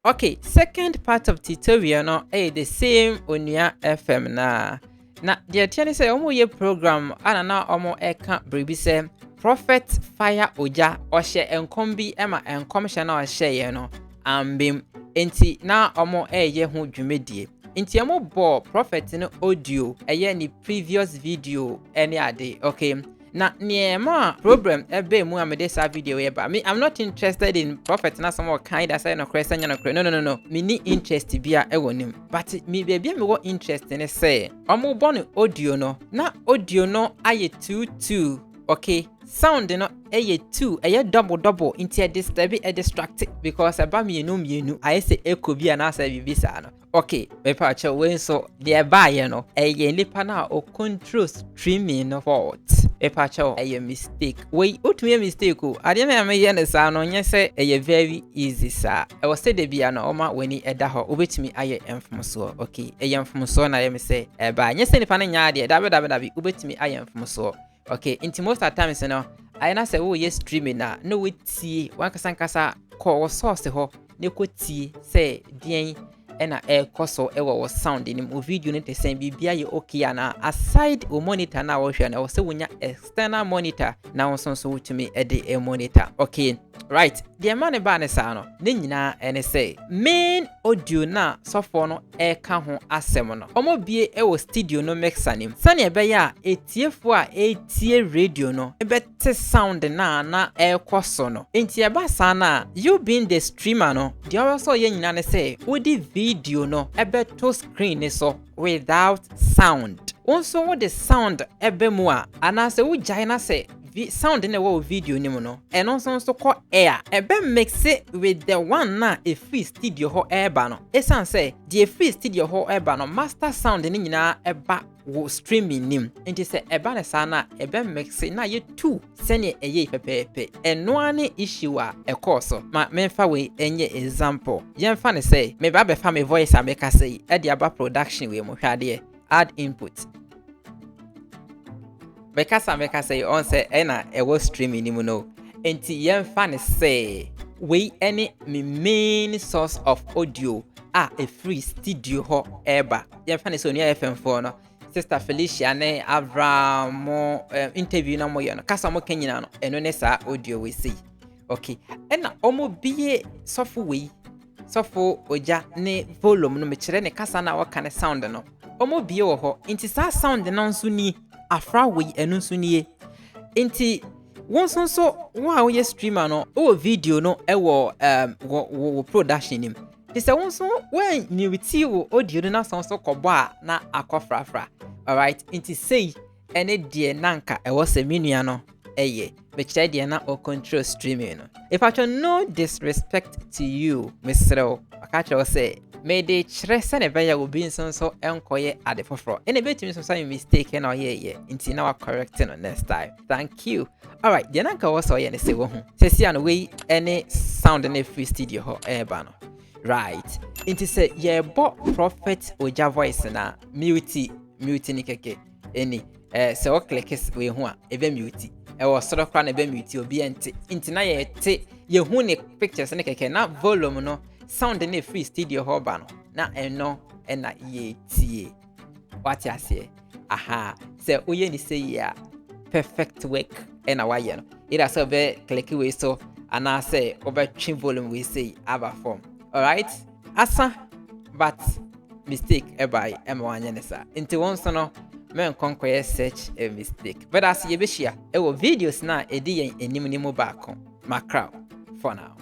Okay, second part of tutorial no the same Onua FM na the tiani say omo ye program na omo eka bribi say prophet fire Ogya ohye enkom bi ema enkom hye na ohye ye no ambim enti na omo ye ho dwumedie enti omo bo prophet no audio ni previous video any ade. Okay, na niema problem ebe mu amede sa video ye ba me I'm not interested in prophet na some kind that say no kresa nya no no me ni interest bia e wonim but me bia me wo interest ne say omo bon audio no na audio no aye 2 okay sound no aye 2 aye double into a distract because aba me mienu aye say echo bia na say bibisa no. Okay, me pa che we so the buy no aye nipa na o control streaming no fault. Epacho a mistake. Wait, utumi mistake o. Ade na me ye ne sa no nye se very easy sa. E wo se de bia no oma weni eda ho obetumi aye emfomso. Okay, emfomso na ye me se e ba nye se nipa na nya ade da be obetumi aye emfomso. Okay, into most of times no I na say wo ye streaming na no we tie wan kasa ko source ho ne ko tie say dien ena koso wo sound ni mo video ni te sen bibia ye okay ana aside o monitor na wo hwe na wo se wonya external monitor na wo sonso wutumi e monitor. Okay, right, the man ba ne sa no ne nyina ene say main audio na sofo no ka ho asem no omo bie wo studio no mixer nim sane ebe ya etiefo a etie radio no ebete sound na koso no enti eba sa na you being the streamer no the also ye nyina ne say wodi video no to screen ni so without sound. Also what the sound ebe mu a anase wo jai na say sound in the video ni mo no and also call air ebe mix it with the one na a free studio ho eba no esan say the free studio ho eba no master sound ni nyina eba wo streaming nim enti say eba ne sa na ebe mix na ye 2 sene eye pepepe eno ane issue a ekoso ma memfa we enye example yemfa ne say me ba be fa me voice ameka say e dia ba production we mo hwade add input Meka say on say ena ewo streaming ni mu no enti yemfa ne say we any me main source of audio a free studio ho eba yemfa ne say Onua FM for no Sister Felicia ne Abraham interview na mo ye no kasa mo kanyina no eno ne sa audio we see. Okay, ena omo bie sofo Ogya ne volume no me kire ne kasa na waka ne sound no omo bie wo ho enti sa sound no nso ni afra we enu nso nie enti won so wa wo ye streamer no o video no wo production nim ti se won so when mute wo audio no na so kobo a na akofrafra. All right, enti say ene de nanka wo se menua no me kire de na o control streaming no. If I should no disrespect to you Mr. Akacho say may they chire ne beya will be so enkoye ade foforo ene betimi so say mistake na oye nti na wa correcting on next time. Thank you. All right, the nanka was so ye ne say wo hu sesi an we any sound na free studio ho eba no. Right, nti say ye bo prophet Ogya voice na mute ni keke eni se o click we hu a ebe mute e wo soro kwa na ebe mute obi enti na ye te ye hu ne pictures ne keke na volume no sound in a free studio ho ba no na eno na ye tie what ya say aha say oye ni say ya perfect work na wa ye no ira so be click we so ana say obetwe volume we say aba form. All right, asa but mistake by M1 nesa into one so men conquer search a mistake but as ye be share e wo videos na edi yen enim ni mo back on macro for now.